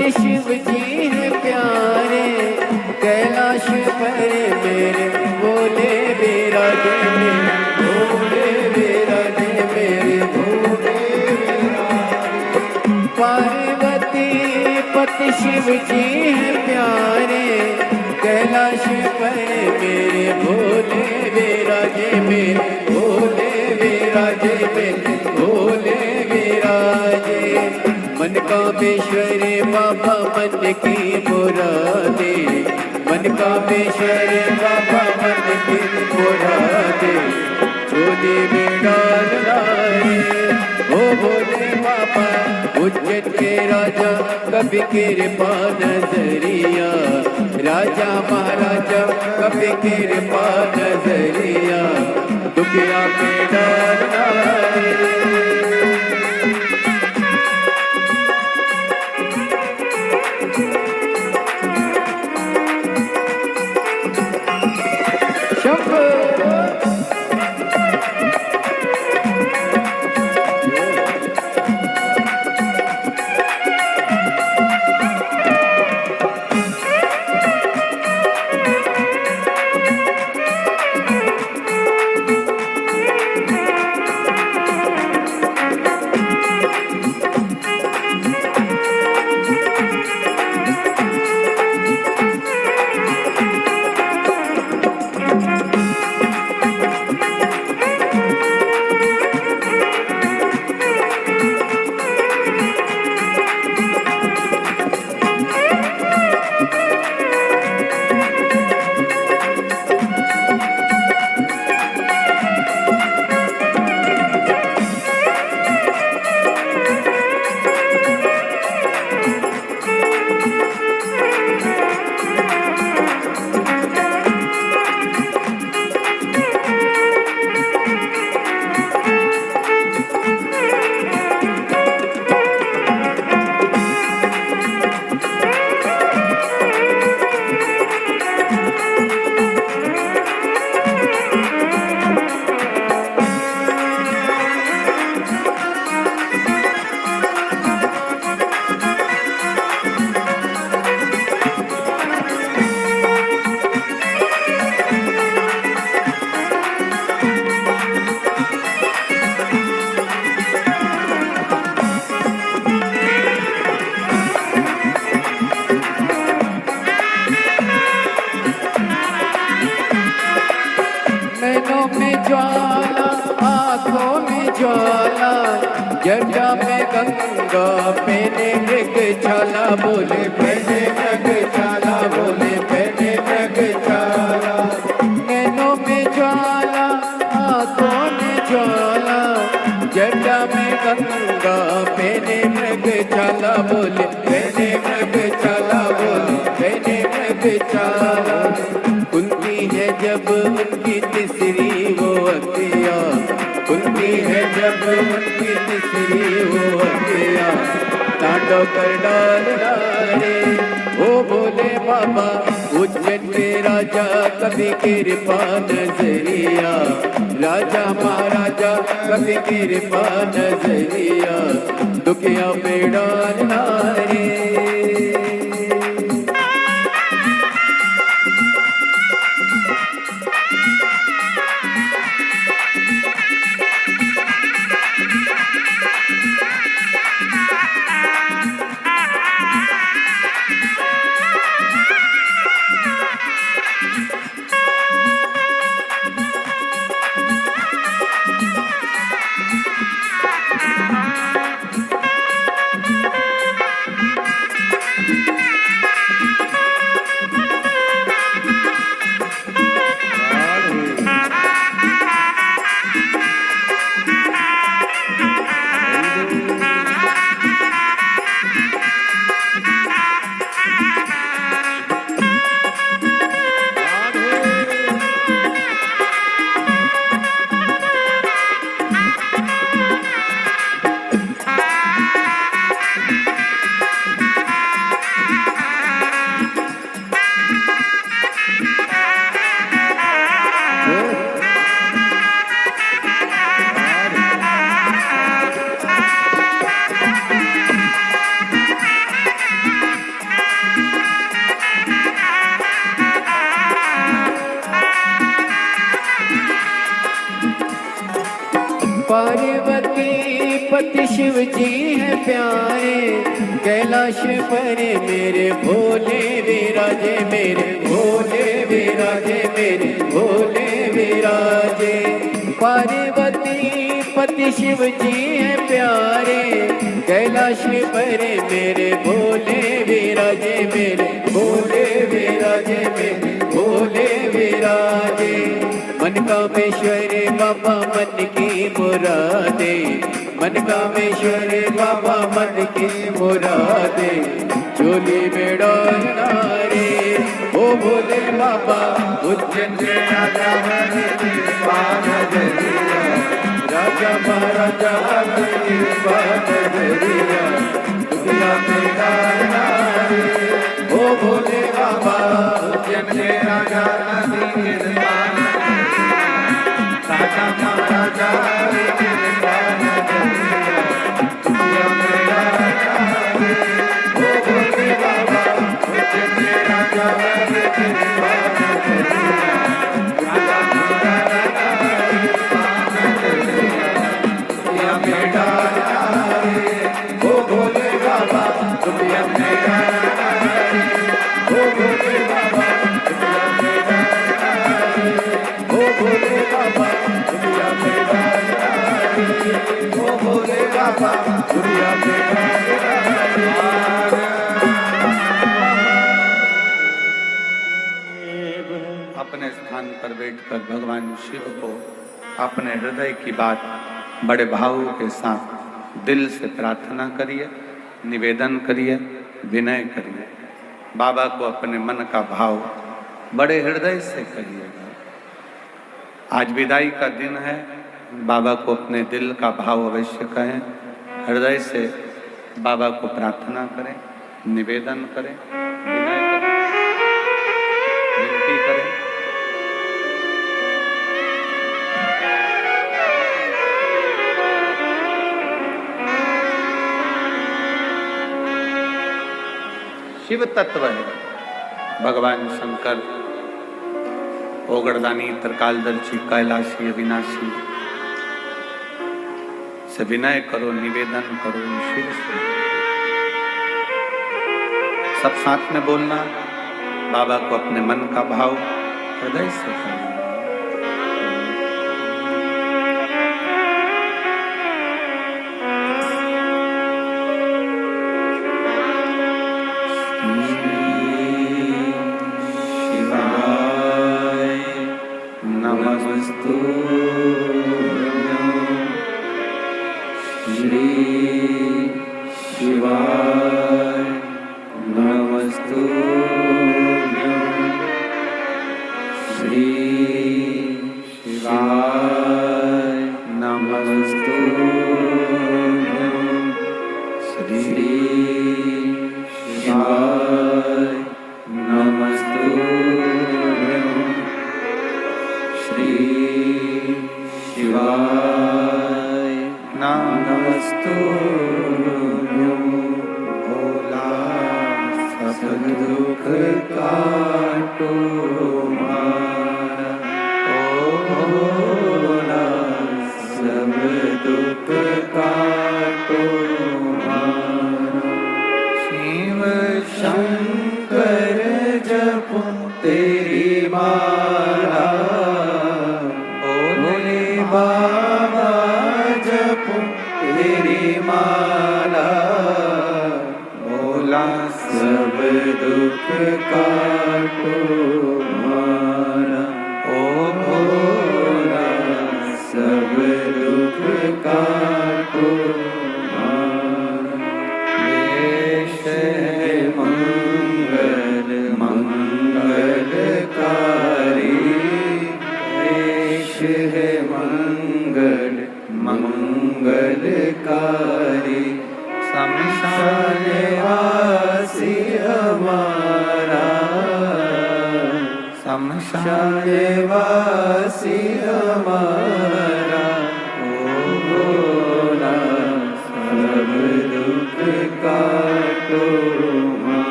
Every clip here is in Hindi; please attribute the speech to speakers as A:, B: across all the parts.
A: पति शिव जी है प्यारे, कैलाश पर मेरे भोले विराजे, मेरे भोले विराजे, मेरे भोले विराजे। पार्वती पति शिव जी है प्यारे, कैलाश पर मेरे भोले विराजे, मेरे भोले विराजे, मेरे भोले विराजे। मन कामेश्वरी बाबा मन की मुरादे, मन कामेश्वरी बाबा मन की मुरादे, झोली में डाल लाए ओ भोले बाबा। उज्जैन के राजा कभी कृपा नजरिया, राजा महाराजा कभी कृपा नजरिया, दुखिया पे डाल लाए। ज्वाला आँखों में ज्वाला, जटा में गंगा पहने मृग छाला, बोले पहने मृग छाला, बोले पहने मृग छाला। नैनों में ज्वाला आँखों में ज्वाला, जटा में गंगा पहने मृग छाला, बोले पहने मृग छाला, बोले पहने मृग छाला। कुंती है जब उनकी तीसरी वो अतिया, कुंती है जब उनकी तीसरी वो अतिया, तांडव कर डाल रे ओ भोले बाबा। उज्जैन के राजा कभी कृपा नजरिया, राजा महाराजा कभी कृपा नजरिया, दुखिया पे डाल रे। पार्वती पति शिव जी है प्यारे, कैलाश पर मेरे भोले विराजे, मेरे भोले विराजे, मेरे भोले विराजे। पार्वती पति शिव जी है प्यारे, कैलाश पर मेरे भोले विराजे, मेरे भोले विराजे, मेरे भोले विराजे। मन कामेश्वर बाबा मन की मुरादे, मन कामेश्वर बाबा मन की मुरादे। झोली में डालना रे ओ भोले बाबा, उज्जैन के राजा राजा महाराजा दुनिया में डालना रे ओ भोले बाबा, उज्जैन के राजा राजा महाराजा दुनिया में डालना रे ओ भोले बाबा, उज्जैन के राजा
B: अपने स्थान पर बैठकर भगवान शिव को अपने हृदय की बात बड़े भाव के साथ दिल से प्रार्थना करिए, निवेदन करिए, विनय करिए। बाबा को अपने मन का भाव बड़े हृदय से करिएगा। आज विदाई का दिन है, बाबा को अपने दिल का भाव अवश्य कहें, हृदय से बाबा को प्रार्थना करें, निवेदन करें, विनय करें, विनती करें। शिव तत्व है भगवान शंकर, ओगरदानी, त्रिकालदर्शी, कैलाशी, अविनाशी। से विनय करो, निवेदन करो शिव से। सब साथ में बोलना, बाबा को अपने मन का भाव हृदय से करना।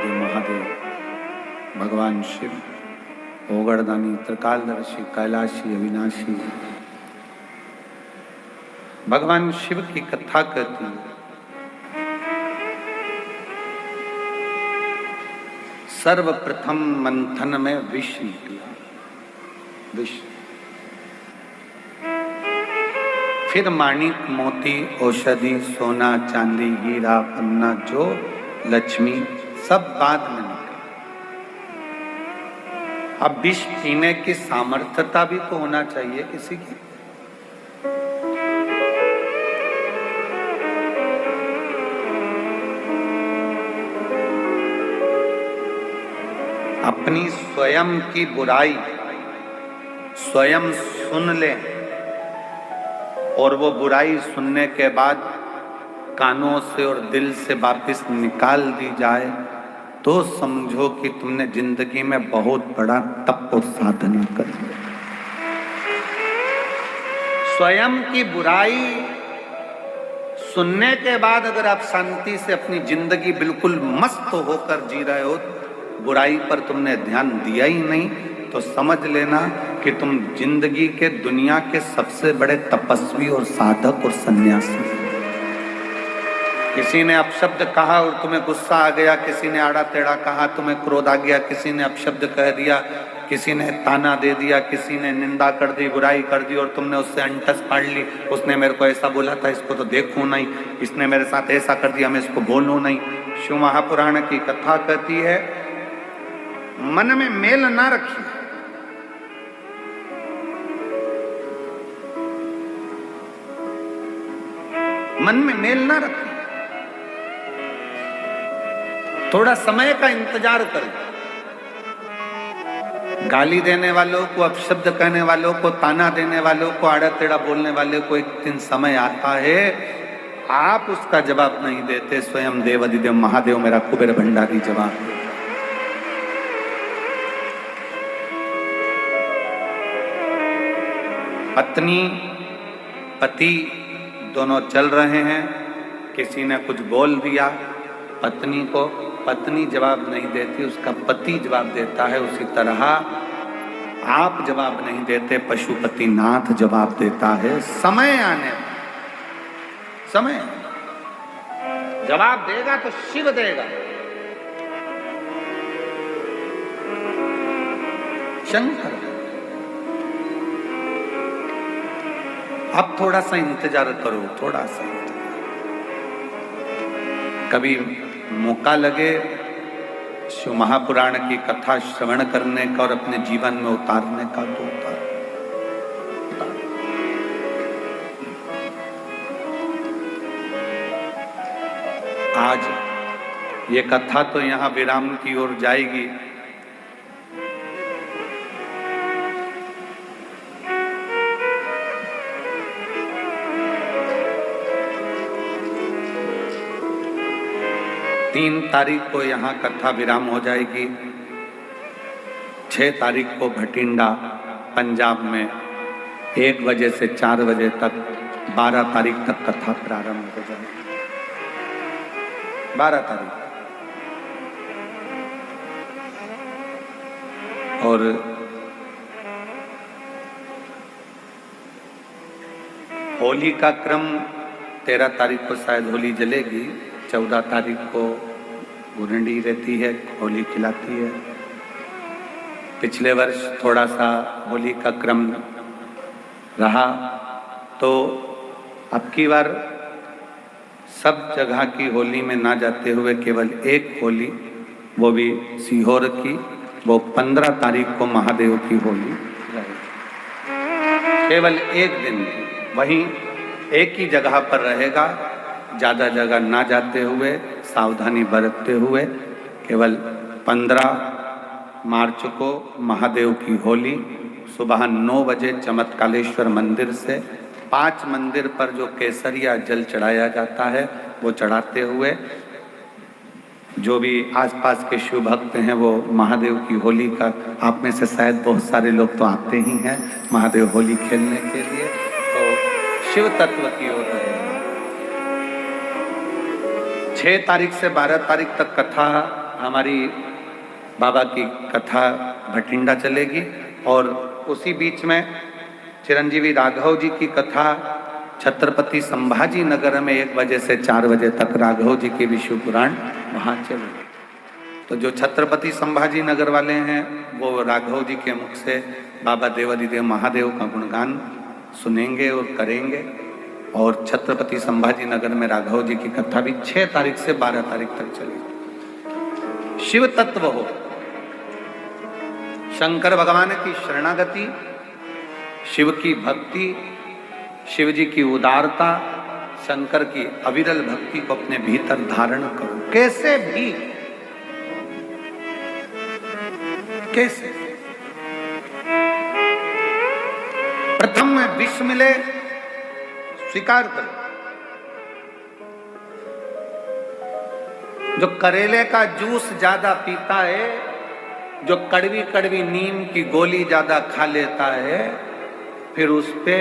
B: देवादिदेव महादेव भगवान शिव ओगड़दानी त्रिकालदर्शी कैलाशी अविनाशी भगवान शिव की कथा कहती है। सर्वप्रथम मंथन में विष निकला, विष, फिर माणिक मोती औषधि सोना चांदी हीरा पन्ना जो लक्ष्मी सब बाद में निकला। अब विष पीने की सामर्थ्यता भी तो होना चाहिए किसी की। अपनी स्वयं की बुराई स्वयं सुन ले और वो बुराई सुनने के बाद कानों से और दिल से वापस निकाल दी जाए तो समझो कि तुमने जिंदगी में बहुत बड़ा तप और साधना कर ली। स्वयं की बुराई सुनने के बाद अगर आप शांति से अपनी जिंदगी बिल्कुल मस्त होकर जी रहे हो, बुराई पर तुमने ध्यान दिया ही नहीं, तो समझ लेना कि तुम जिंदगी के दुनिया के सबसे बड़े तपस्वी और साधक और सन्यासी। किसी ने अपशब्द कहा और तुम्हें गुस्सा आ गया, किसी ने आड़ा टेढ़ा कहा तुम्हें क्रोध आ गया, किसी ने अपशब्द कह दिया, किसी ने ताना दे दिया, किसी ने निंदा कर दी, बुराई कर दी और तुमने उससे अंटस फाड़ ली। उसने मेरे को ऐसा बोला था, इसको तो देखूं नहीं, इसने मेरे साथ ऐसा कर दिया, मैं इसको बोलूं नहीं। शिव महापुराण की कथा कहती है मन में मेल ना रखिए। मन में मेल ना रखिए, थोड़ा समय का इंतजार करें। गाली देने वालों को, अपशब्द कहने वालों को, ताना देने वालों को, आड़ा टेढ़ा बोलने वाले को एक दिन समय आता है, आप उसका जवाब नहीं देते, स्वयं देवादिदेव महादेव मेरा कुबेर भंडारी जवाब देता। पत्नी पति दोनों चल रहे हैं, किसी ने कुछ बोल दिया पत्नी को, पत्नी जवाब नहीं देती, उसका पति जवाब देता है। उसी तरह आप जवाब नहीं देते, पशुपति नाथ जवाब देता है। समय आने, समय जवाब देगा तो शिव देगा, शंकर। अब थोड़ा सा इंतजार करो, थोड़ा सा कभी मौका लगे शिव महापुराण की कथा श्रवण करने का और अपने जीवन में उतारने का तो उतार। आज ये कथा तो यहाँ विराम की ओर जाएगी। तीन तारीख को यहाँ कथा विराम हो जाएगी। 6 तारीख को भटिंडा पंजाब में 1 बजे से 4 बजे तक, 12 तारीख तक कथा प्रारंभ हो जाएगी। 12 तारीख और होली का क्रम 13 तारीख को शायद होली जलेगी, 14 तारीख को गुरंडी रहती है, होली खिलाती है। पिछले वर्ष थोड़ा सा होली का क्रम रहा, तो अब की बार सब जगह की होली में ना जाते हुए केवल एक होली, वो भी सीहोर की, वो 15 तारीख को महादेव की होली रहेगी। केवल एक दिन वहीं एक ही जगह पर रहेगा, ज़्यादा जगह ना जाते हुए, सावधानी बरतते हुए। केवल 15 मार्च को महादेव की होली सुबह 9 बजे चमत्कालेश्वर मंदिर से 5 मंदिर पर जो केसरिया जल चढ़ाया जाता है वो चढ़ाते हुए, जो भी आसपास के शिव भक्त हैं वो महादेव की होली का, आप में से शायद बहुत सारे लोग तो आते ही हैं महादेव होली खेलने के लिए, तो शिव तत्व की ओर रहेगा। 6 तारीख से 12 तारीख तक कथा हमारी बाबा की कथा भटिंडा चलेगी और उसी बीच में चिरंजीवी राघव जी की कथा छत्रपति संभाजी नगर में 1 बजे से 4 बजे तक राघव जी की विष्णु पुराण वहाँ चलेगी। तो जो छत्रपति संभाजी नगर वाले हैं वो राघव जी के मुख से बाबा देवादिदेव महादेव का गुणगान सुनेंगे और करेंगे। और छत्रपति संभाजी नगर में राघव जी की कथा भी 6 तारीख से 12 तारीख तक चलेगी। शिव तत्व हो, शंकर भगवान की शरणागति, शिव की भक्ति, शिव जी की उदारता, शंकर की अविरल भक्ति को अपने भीतर धारण करो। कैसे भी, कैसे प्रथम में विष मिले स्वीकार करो। जो करेले का जूस ज्यादा पीता है, जो कड़वी कड़वी नीम की गोली ज्यादा खा लेता है, फिर उस पे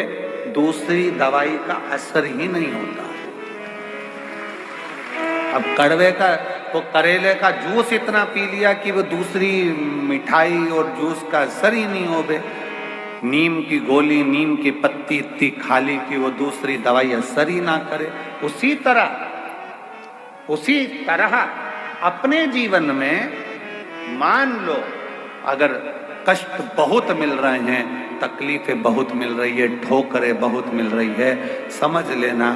B: दूसरी दवाई का असर ही नहीं होता है। अब कड़वे का वो करेले का जूस इतना पी लिया कि वो दूसरी मिठाई और जूस का असर ही नहीं हो बे। नीम की गोली, नीम की पत्ती इतनी खा ली कि वो दूसरी दवाई असर ही ना करे। उसी तरह अपने जीवन में मान लो अगर कष्ट बहुत मिल रहे हैं, तकलीफें बहुत मिल रही है, ठोकरें बहुत मिल रही है, समझ लेना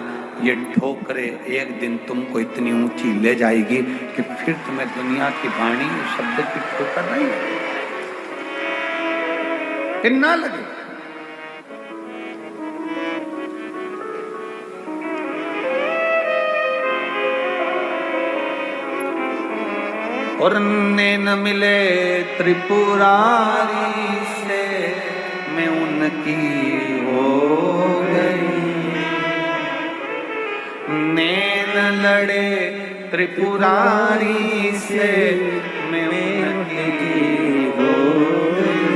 B: ये ठोकरें एक दिन तुमको इतनी ऊंची ले जाएगी कि फिर तुम्हें दुनिया की वाणी शब्द की ठोकर नहीं फिर ना लगे। और नैन मिले त्रिपुरारी से मैं उनकी हो गई, नैन लड़े त्रिपुरारी से मैं उनकी हो गई।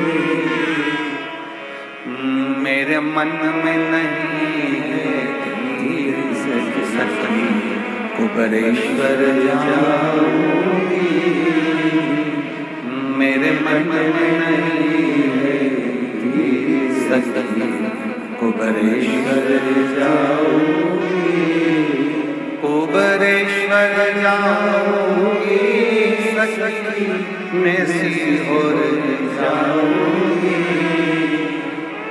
B: मेरे मन में नहीं है सखी कुबरेश्वर जाऊंगी, मेरे मन में नहीं है सखी कुबरेश्वर जाऊंगी, कुबरेश्वर जाऊंगी सखी मैं सीहोर जाऊंगी,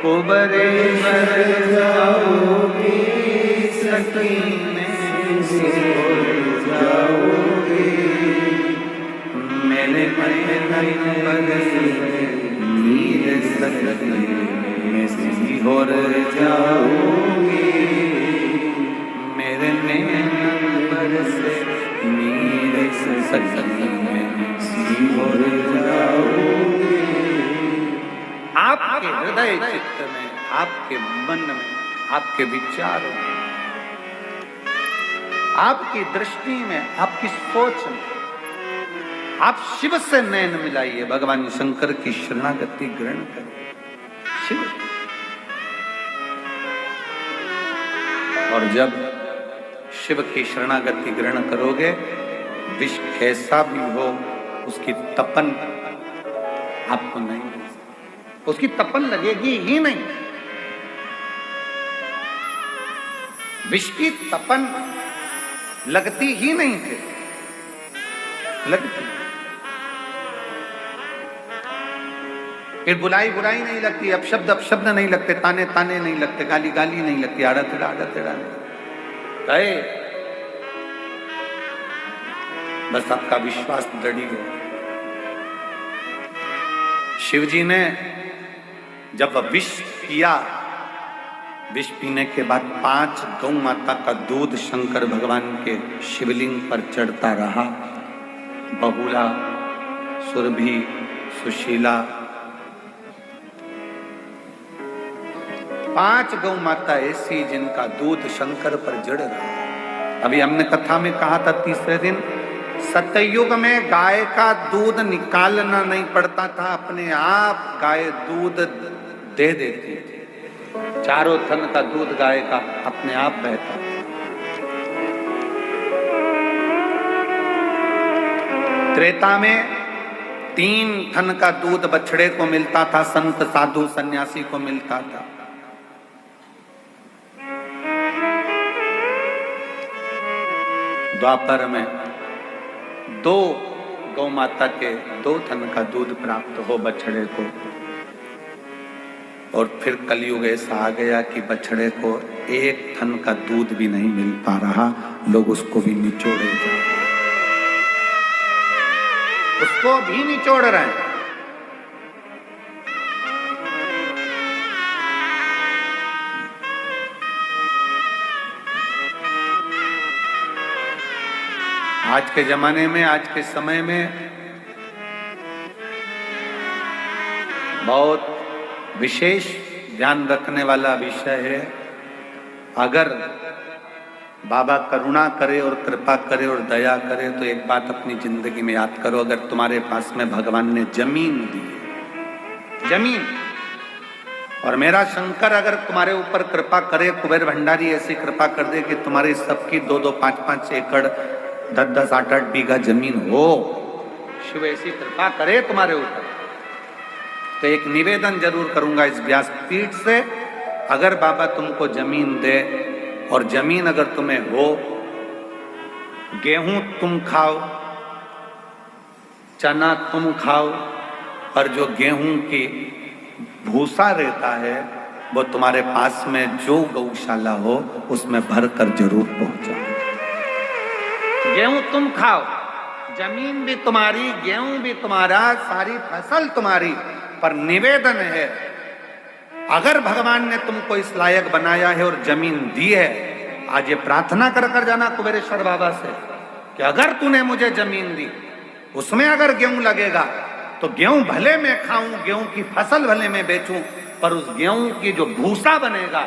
B: कुबरेश्वर जाऊंगी सखी मैं सीहोर जाऊंगी। मेरे मन नीर सखी मैं सीहोर जाऊंगी, मेरे नैन से नीर सखी मैं सीहोर जाऊंगी। आपके हृदय चित्त में, आपके मन में, आपके विचारों में, आपकी दृष्टि में, आपकी सोच में आप शिव से नैन मिलाइए, भगवान शंकर की शरणागति ग्रहण करें। शिव और जब शिव की शरणागति ग्रहण करोगे, विष कैसा भी हो उसकी तपन आपको नहीं, उसकी तपन लगेगी ही नहीं। विष की तपन लगती ही नहीं थे, लगती फिर बुलाई बुराई नहीं लगती, अपशब्द नहीं लगते, ताने ताने नहीं लगते, गाली गाली नहीं लगती, आड़ा टेढ़ा नहीं गए। बस आपका विश्वास दृढ़ हो। शिव जी ने जब विष पिया, विष पीने के बाद 5 गौ माता का दूध शंकर भगवान के शिवलिंग पर चढ़ता रहा। बहुला, सुरभि, सुशीला, 5 गौ माता ऐसी जिनका दूध शंकर पर जड़ रहा। अभी हमने कथा में कहा था तीसरे दिन, सतयुग में गाय का दूध निकालना नहीं पड़ता था, अपने आप गाय दूध दे देती थी। चारों थन का दूध गाय का अपने आप बहता था। त्रेता में 3 थन का दूध बछड़े को मिलता था, संत साधु सन्यासी को मिलता था। द्वापर में 2 गौ माता के 2 थन का दूध प्राप्त हो बछड़े को। और फिर कलयुग ऐसा आ गया कि बछड़े को 1 थन का दूध भी नहीं मिल पा रहा, लोग उसको भी निचोड़े जा रहे हैं, उसको भी निचोड़ रहे हैं। आज के जमाने में, आज के समय में बहुत विशेष ध्यान रखने वाला विषय है। अगर बाबा करुणा करे और कृपा करे और दया करे तो एक बात अपनी जिंदगी में याद करो, अगर तुम्हारे पास में भगवान ने जमीन दी, जमीन, और मेरा शंकर अगर तुम्हारे ऊपर कृपा करे, कुबेर भंडारी ऐसी कृपा कर दे कि तुम्हारी सबकी 2-2, 5-5 एकड़, 10-10, 8-8 बीघा जमीन हो, शिव ऐसी कृपा करे तुम्हारे ऊपर, तो एक निवेदन जरूर करूंगा इस व्यासपीठ से, अगर बाबा तुमको जमीन दे और जमीन अगर तुम्हें हो, गेहूं तुम खाओ, चना तुम खाओ, और जो गेहूं की भूसा रहता है वो तुम्हारे पास में जो गौशाला हो उसमें भरकर जरूर पहुंचाओ। गेहूं तुम खाओ, जमीन भी तुम्हारी, गेहूं भी तुम्हारा, सारी फसल तुम्हारी, पर निवेदन है, अगर भगवान ने तुमको इस लायक बनाया है और जमीन दी है, आज ये प्रार्थना कर कर जाना कुबेरेश्वर बाबा से कि अगर तूने मुझे जमीन दी, उसमें अगर गेहूं लगेगा तो गेहूं भले मैं खाऊं, गेहूं की फसल भले मैं बेचूं, पर उस गेहूं की जो भूसा बनेगा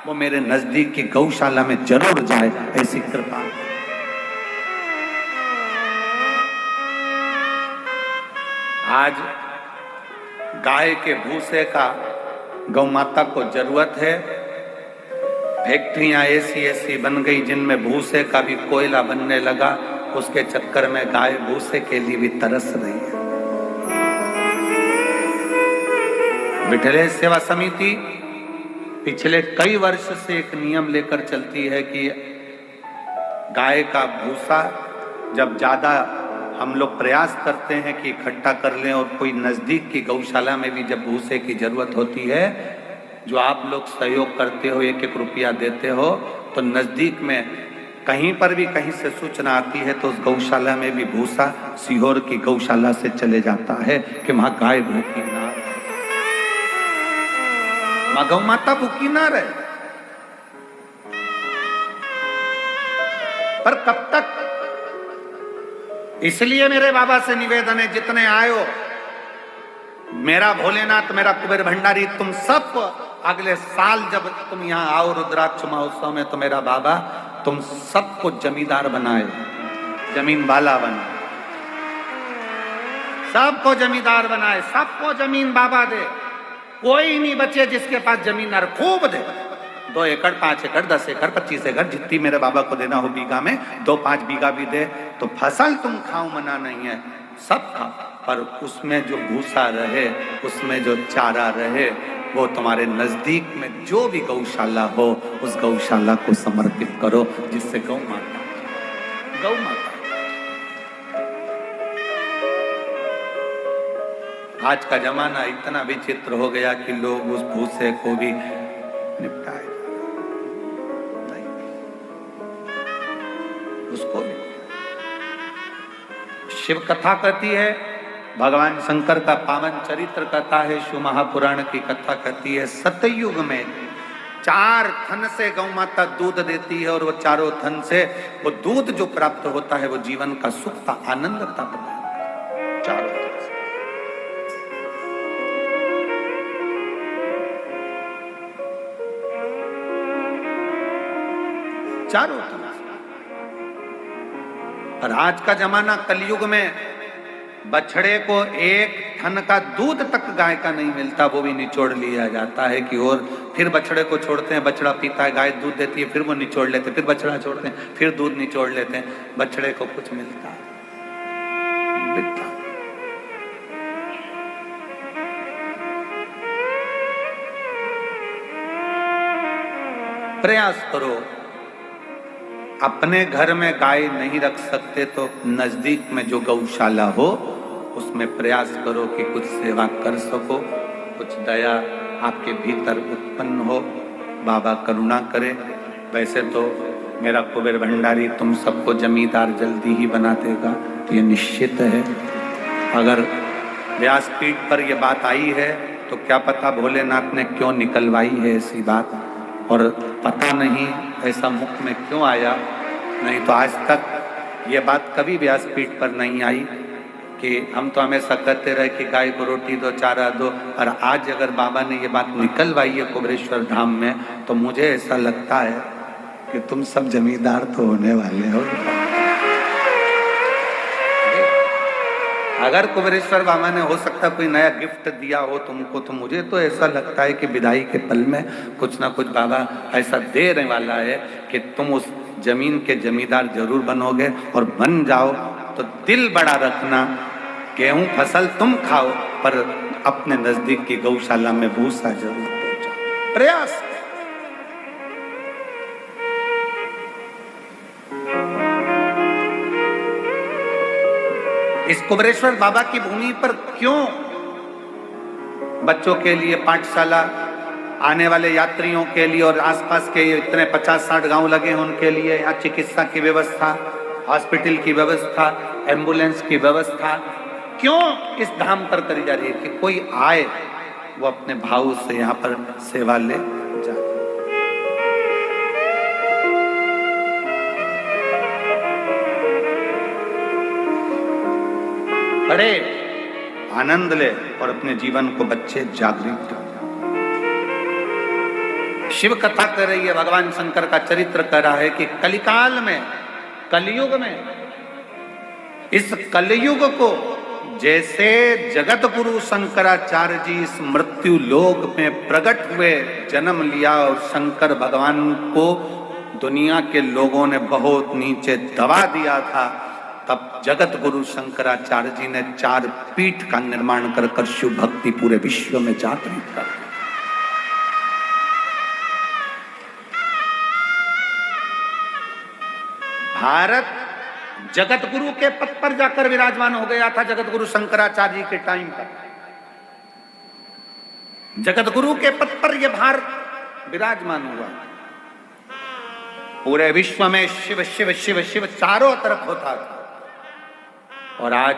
B: वो मेरे नजदीक की गौशाला में जरूर जाए, ऐसी कृपा। आज गाय के भूसे का गौ माता को जरूरत है। फैक्ट्रियां ऐसी ऐसी बन गई जिनमें भूसे का भी कोयला बनने लगा, उसके चक्कर में गाय भूसे के लिए भी तरस रही है। विठलेश सेवा समिति पिछले कई वर्ष से एक नियम लेकर चलती है कि गाय का भूसा जब ज्यादा हम लोग प्रयास करते हैं कि इकट्ठा कर लें, और कोई नजदीक की गौशाला में भी जब भूसे की जरूरत होती है, जो आप लोग सहयोग करते हो, 1-1 रुपया देते हो, तो नजदीक में कहीं पर भी कहीं से सूचना आती है तो उस गौशाला में भी भूसा सीहोर की गौशाला से चले जाता है कि वहां गाय भूखी ना रहे, वहां गौ माता भूखी ना रहे। पर कब तक? इसलिए मेरे बाबा से निवेदन है, जितने आयो, मेरा भोलेनाथ, मेरा कुबेर भंडारी, तुम सब अगले साल जब तुम यहाँ आओ रुद्राक्ष महोत्सव में, तो मेरा बाबा तुम सबको जमींदार बनाए, जमीन वाला बनाए, सबको जमींदार बनाए, सबको जमीन बाबा दे, कोई नहीं बचे जिसके पास जमीन ना, खूब दे, 2 एकड़, 5 एकड़, 10 एकड़, 25 एकड़, जितनी मेरे बाबा को देना हो बीघा में, 2-5 बीघा भी दे, तो फसल तुम खाओ, मना नहीं है, सब खाओ, पर उसमें जो भूसा रहे, उसमें जो चारा रहे, वो तुम्हारे नजदीक में जो भी गौशाला हो, उस गौशाला को समर्पित करो, जिससे गौ माता, गौ माता। आज का जमाना इतना विचित्र हो गया कि लोग उस भूसे को भी निपटाए, उसको भी। शिव कथा कहती है, भगवान शंकर का पावन चरित्र कथा है, शिव महापुराण की कथा कहती है, सतयुग में 4 थन से गौ माता दूध देती है, और वो चारों थन से वो दूध जो प्राप्त होता है वो जीवन का सुख का आनंद का प्रदान करता, चारों थन से। चारों थन से। और आज का जमाना कलयुग में बछड़े को 1 थन का दूध तक गाय का नहीं मिलता, वो भी निचोड़ लिया जाता है कि और फिर बछड़े को छोड़ते हैं, बछड़ा पीता है, गाय दूध देती है, फिर वो निचोड़ लेते हैं, फिर बछड़ा छोड़ते हैं, फिर दूध निचोड़ लेते हैं, बछड़े को कुछ मिलता है, विद्या। प्रयास करो, अपने घर में गाय नहीं रख सकते तो नजदीक में जो गौशाला हो उसमें प्रयास करो कि कुछ सेवा कर सको, कुछ दया आपके भीतर उत्पन्न हो, बाबा करुणा करे। वैसे तो मेरा कुबेर भंडारी तुम सबको जमींदार जल्दी ही बना देगा, ये निश्चित है। अगर व्यासपीठ पर यह बात आई है तो क्या पता भोलेनाथ ने क्यों निकलवाई है ऐसी बात, और पता नहीं ऐसा मुख में क्यों आया। नहीं तो आज तक ये बात कभी व्यासपीठ पर नहीं आई कि हम तो हमेशा कहते रहे कि गाय को रोटी दो, चारा दो, और आज अगर बाबा ने ये बात निकलवाई है कुबेरेश्वर धाम में तो मुझे ऐसा लगता है कि तुम सब जमींदार तो होने वाले हो। अगर कुबेरेश्वर बाबा ने हो सकता कोई नया गिफ्ट दिया हो तुमको, तो मुझे तो ऐसा लगता है कि विदाई के पल में कुछ ना कुछ बाबा ऐसा देने वाला है कि तुम उस जमीन के जमींदार जरूर बनोगे, और बन जाओ तो दिल बड़ा रखना, गेहूं फसल तुम खाओ पर अपने नजदीक की गौशाला में भूसा जरूर पहुंचाओ। प्रयास इस कुबेरेश्वर बाबा की भूमि पर क्यों बच्चों के लिए पाठशाला, आने वाले यात्रियों के लिए और आसपास के इतने 50-60 गांव लगे हैं उनके लिए यहाँ चिकित्सा की व्यवस्था, हॉस्पिटल की व्यवस्था, एम्बुलेंस की व्यवस्था क्यों इस धाम पर करी जा रही है कि कोई आए वो अपने भाव से यहाँ पर सेवा ले जाए। पढ़े, आनंद ले और अपने जीवन को बच्चे जागृत करें। शिव कथा कर रही है, भगवान शंकर का चरित्र कर रहा है कि कलिकाल में, कलयुग में, इस कलयुग को जैसे जगत गुरु शंकराचार्य जी इस मृत्यु लोक में प्रकट हुए, जन्म लिया और शंकर भगवान को दुनिया के लोगों ने बहुत नीचे दबा दिया था, तब जगत गुरु शंकराचार्य जी ने 4 पीठ का निर्माण कर कर शिव भक्ति पूरे विश्व में जागृत कर दी। भारत जगत गुरु के पद पर जाकर विराजमान हो गया था। जगत गुरु शंकराचार्य जी के टाइम पर जगत गुरु के पद पर यह भारत विराजमान हुआ। पूरे विश्व में शिव शिव शिव शिव चारों तरफ होता था, और आज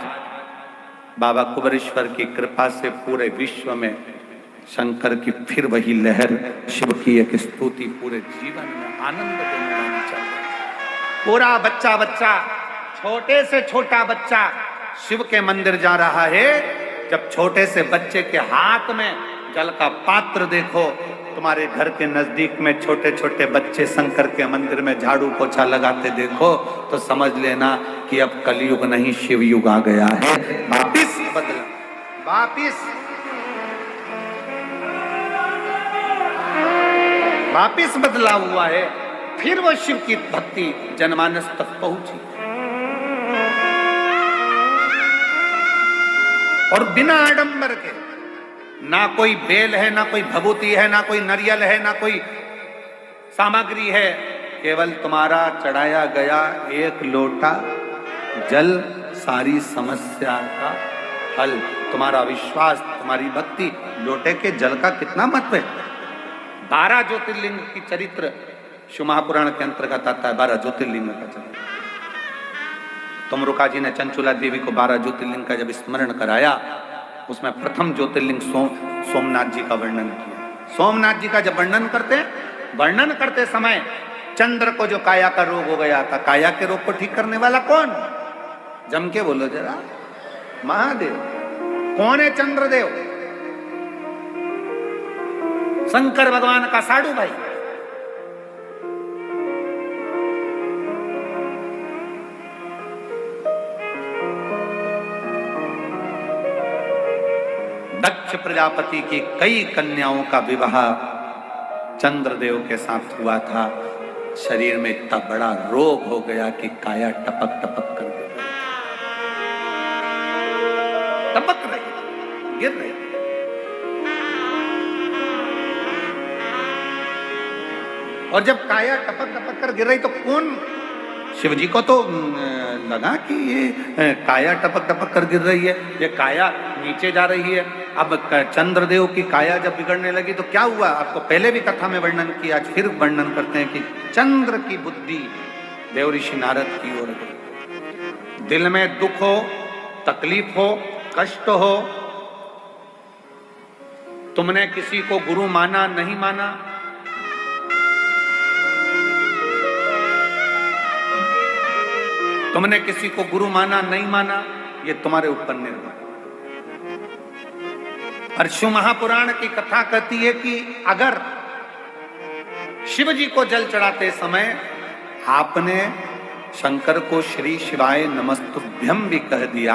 B: बाबा कुबेरेश्वर की कृपा से पूरे विश्व में शंकर की फिर वही लहर, शिव की एक स्तुति पूरे जीवन में आनंद देने वाली चल रही है। पूरा बच्चा बच्चा, छोटे से छोटा बच्चा शिव के मंदिर जा रहा है। जब छोटे से बच्चे के हाथ में जल का पात्र देखो, तुम्हारे घर के नजदीक में छोटे छोटे बच्चे शंकर के मंदिर में झाड़ू पोछा लगाते देखो, तो समझ लेना कि अब कलयुग नहीं शिव युग आ गया है। वापिस बदला, वापिस बदला हुआ है। फिर वो शिव की भक्ति जनमानस तक पहुंची, और बिना आडंबर के, ना कोई बेल है, ना कोई भभूति है, ना कोई नारियल है, ना कोई सामग्री है, केवल तुम्हारा चढ़ाया गया एक लोटा जल सारी समस्या का हल। तुम्हारा विश्वास, तुम्हारी भक्ति, लोटे के जल का कितना महत्व है। 12 ज्योतिर्लिंग की चरित्र शिव महापुराण के अंतर्गत आता है। 12 ज्योतिर्लिंग का चरित्र तुमरुका जी ने चंचुला देवी को 12 ज्योतिर्लिंग का जब स्मरण कराया, उसमें प्रथम ज्योतिर्लिंग सोमनाथ जी का वर्णन किया। सोमनाथ जी का जब वर्णन करते समय चंद्र को जो काया का रोग हो गया था, काया के रोग को ठीक करने वाला कौन? जम के बोलो जरा, महादेव। कौन है चंद्रदेव? शंकर भगवान का साडू भाई। दक्ष प्रजापति की कई कन्याओं का विवाह चंद्रदेव के साथ हुआ था। शरीर में इतना बड़ा रोग हो गया कि काया टपक टपक कर गया। टपक रही, गिर रही। और जब काया टपक टपक कर गिर रही तो कौन, शिव जी को तो लगा कि ये काया टपक टपक कर गिर रही है, ये काया नीचे जा रही है। अब चंद्रदेव की काया जब बिगड़ने लगी तो क्या हुआ, आपको पहले भी कथा में वर्णन किया, आज फिर वर्णन करते हैं कि चंद्र की बुद्धि देव ऋषि नारद की ओर गई। दिल में दुख हो, तकलीफ हो, कष्ट हो, तुमने किसी को गुरु माना नहीं माना, तुमने किसी को गुरु माना नहीं माना, ये तुम्हारे ऊपर निर्भर। और शिव महापुराण की कथा कहती है कि अगर शिव जी को जल चढ़ाते समय आपने शंकर को श्री शिवाय नमस्तुभ्यम भी कह दिया।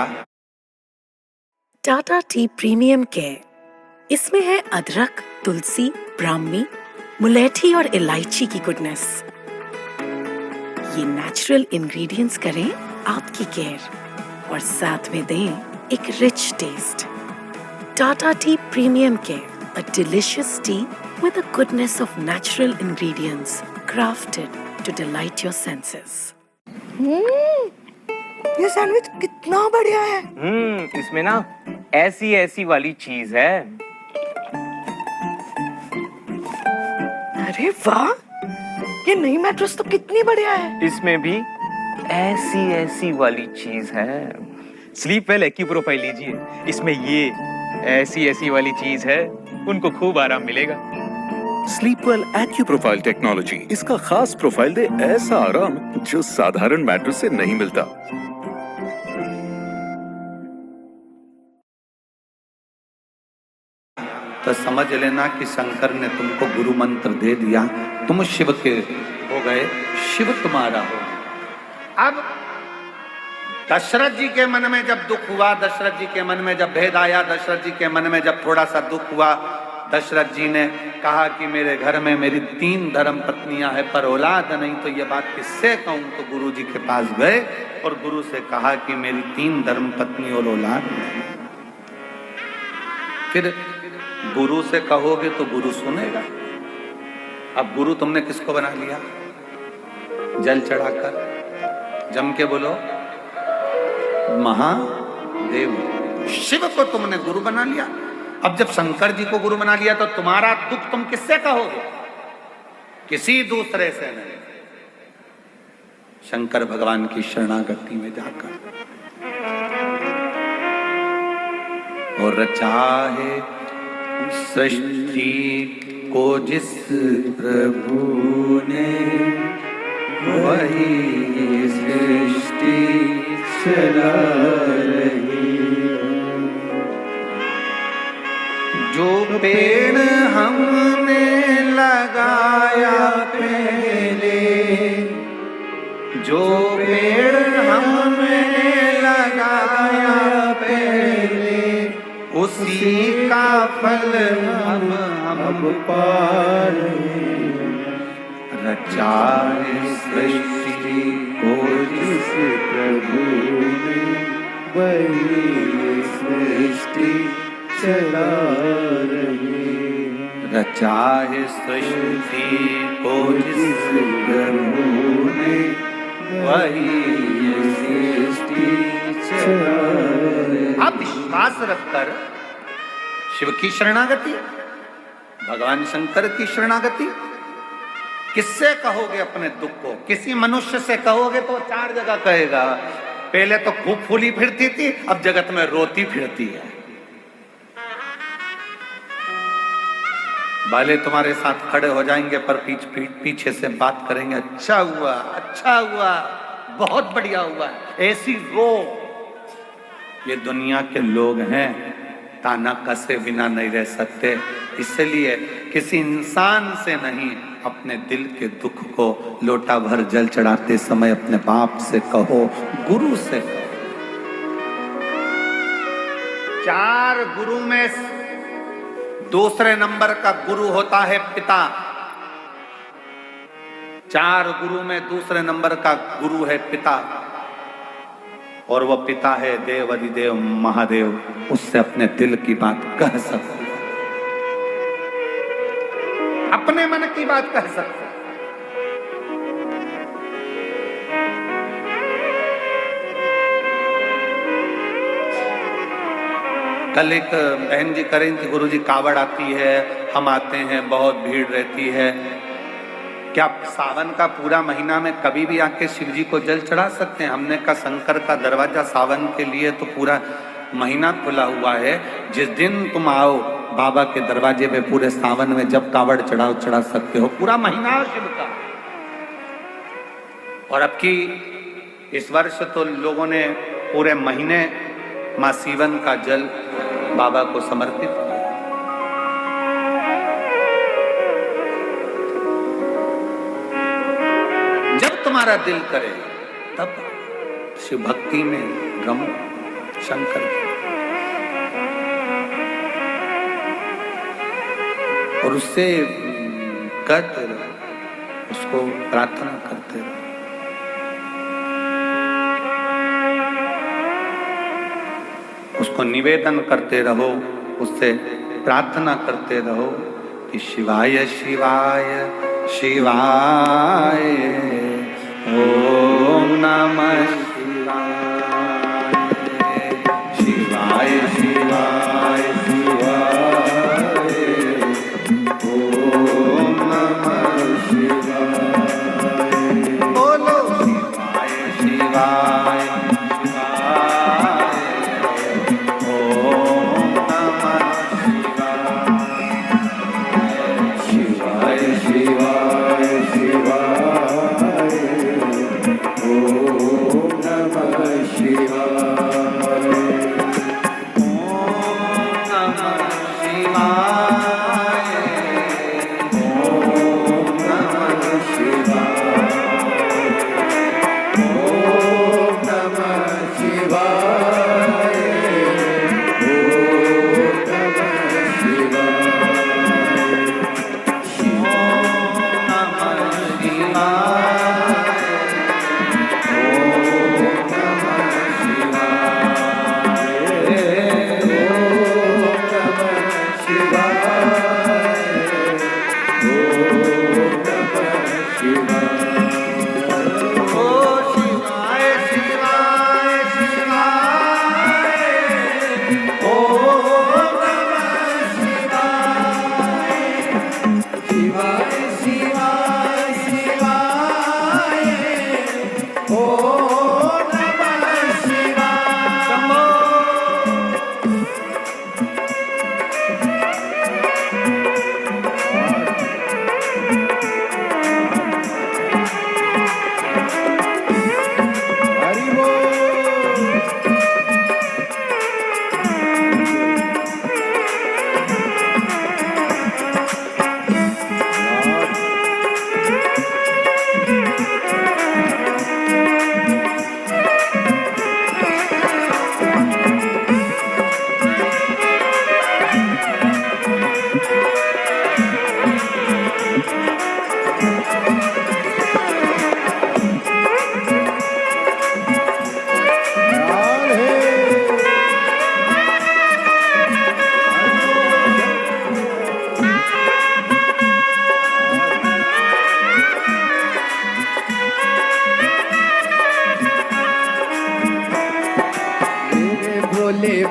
C: टाटा टी प्रीमियम केयर, इसमें है अदरक, तुलसी, ब्राह्मी, मुलेठी और इलायची की गुडनेस। ये नेचुरल इंग्रेडिएंट्स करें आपकी केयर और साथ में दें एक rich taste. Tata tea premium care, a delicious tea with a goodness of natural ingredients crafted to delight your senses.
D: ये सैंडविच कितना बढ़िया है।
E: इसमें ना ऐसी ऐसी वाली चीज है।
D: अरे वाह, ये नई मैट्रेस तो कितनी बढ़िया है।
E: इसमें भी ऐसी ऐसी वाली चीज है। स्लीप वेल एक्यू प्रोफाइल लीजिए, इसमें ये ऐसी ऐसी वाली चीज है, उनको खूब आराम मिलेगा।
F: स्लीपवेल एक्यू प्रोफाइल टेक्नोलॉजी इसका खास प्रोफाइल दे ऐसा आराम जो साधारण मैट्रेस से नहीं मिलता।
B: तो समझ लेना कि शंकर ने तुमको गुरु मंत्र दे दिया, तुम शिव के हो गए, शिव तुम्हारा हो। अब दशरथ जी के मन में जब दुख हुआ, दशरथ जी के मन में जब भेद आया, दशरथ जी के मन में जब थोड़ा सा दुख हुआ, दशरथ जी ने कहा कि मेरे घर में मेरी 3 धर्म पत्नियां हैं पर औलाद नहीं, तो ये बात किससे कहूं। तो गुरु जी के पास गए और गुरु से कहा कि मेरी 3 धर्म पत्नी और औलाद नहीं। फिर गुरु से कहोगे तो गुरु सुनेगा। अब गुरु तुमने किसको बना लिया, जल चढ़ाकर, जम के बोलो महादेव, शिव को तुमने गुरु बना लिया। अब जब शंकर जी को गुरु बना लिया तो तुम्हारा दुख तुम किससे कहोगे, किसी दूसरे से नहीं, शंकर भगवान की शरणागति में जाकर। और रचाहे सृष्टि को जिस प्रभु ने, वही सृष्टि चला रही। जो पेड़ हमने लगाया पहले, जो पेड़ हमने लगाया पहले, उसी का फल हम पा रहे। रचा सृष्टि को जिस प्रभु ने, वही सृष्टि चला रही। रचा सृष्टि को जिस प्रभु ने, वही सृष्टि चला रही। आप विश्वास रखकर शिव की शरणागति, भगवान शंकर की शरणागति, किससे कहोगे अपने दुख को। किसी मनुष्य से कहोगे तो 4 जगह कहेगा। पहले तो खूब फूली फिरती थी, अब जगत में रोती फिरती है। वाले तुम्हारे साथ खड़े हो जाएंगे पर पीछे से बात करेंगे, अच्छा हुआ, अच्छा हुआ, बहुत बढ़िया हुआ, ऐसी रो। ये दुनिया के लोग हैं, ताना कसे बिना नहीं रह सकते। इसलिए किसी इंसान से नहीं, अपने दिल के दुख को लोटा भर जल चढ़ाते समय अपने बाप से कहो, गुरु से कहो। 4 गुरु में दूसरे नंबर का गुरु होता है पिता। 4 गुरु में दूसरे नंबर का गुरु है पिता। और वो पिता है देव अधिदेव महादेव, उससे अपने दिल की बात कह सकते, अपने मन की बात कह सकते। कल एक बहन जी करें कि गुरुजी कावड़ आती है, हम आते हैं, बहुत भीड़ रहती है, क्या सावन का पूरा महीना में कभी भी आके शिव जी को जल चढ़ा सकते हैं? हमने कहा शंकर का दरवाजा सावन के लिए तो पूरा महीना खुला हुआ है, जिस दिन तुम आओ बाबा के दरवाजे पे पूरे सावन में जब कावड़ चढ़ाओ चढ़ा सकते हो, पूरा महीना शिव का। और अब की इस वर्ष तो लोगों ने पूरे महीने मां सीवन का जल बाबा को समर्पित किया। जब तुम्हारा दिल करे तब शिव भक्ति में रमो, शंकर और उससे करते रहो, उसको प्रार्थना करते रहो। उसको निवेदन करते रहो, उससे प्रार्थना करते रहो कि शिवाय शिवाय शिवाय ओम नमः शिवाय, शिवाय शिवाय शिवाय ओम नमः शिवाय, बोलो शिवाय शिवाय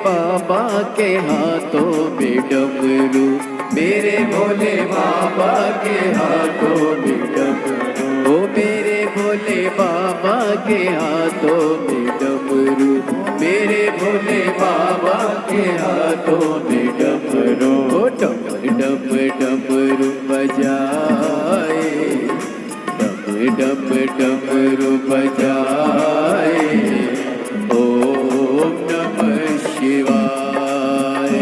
G: बाबा के हाथों में डमरू, मेरे भोले बाबा के हाथों में डमरू, ओ मेरे भोले बाबा के हाथों में डमरू, मेरे भोले बाबा के हाथों में डमरू, ओ डम डम डमरू बजाए, डम डम डमरू बजाए, ओम नमः शिवाय,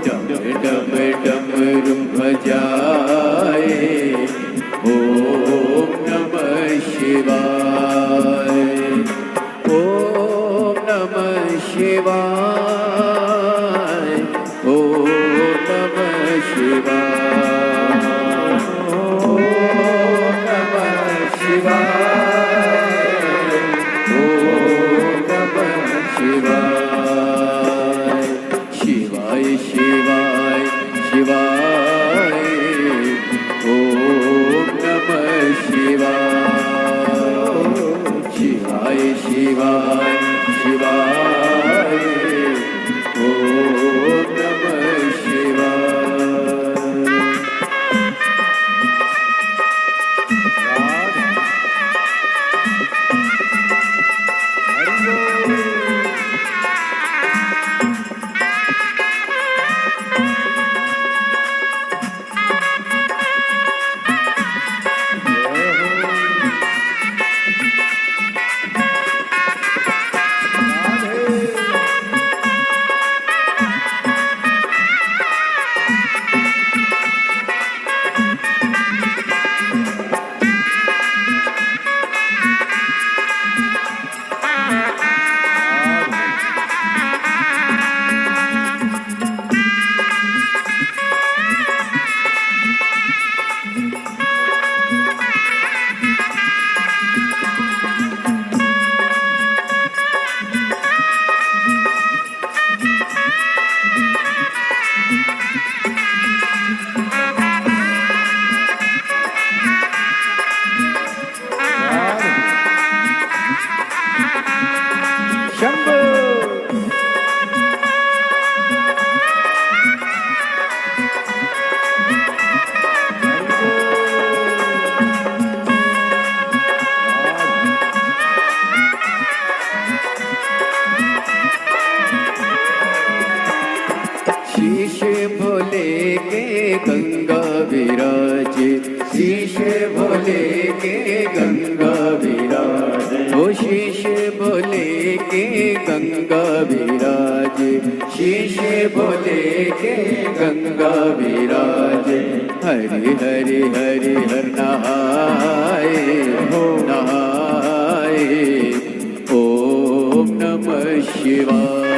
G: डम डम डमरू बजाए, ओम नमः शिवाय, ओम नमः शिवाय, ओम नमः शिवाय। शंभो शीश भोले के गंगा विराजे, शीश भोले के गंगा विराजे, ओ शीश भोले के गंगा विराजे, शीश भोले के गंगा विराजे। हरि हरि हरि हर नहाए हो नहाए, ओम नमः शिवाय।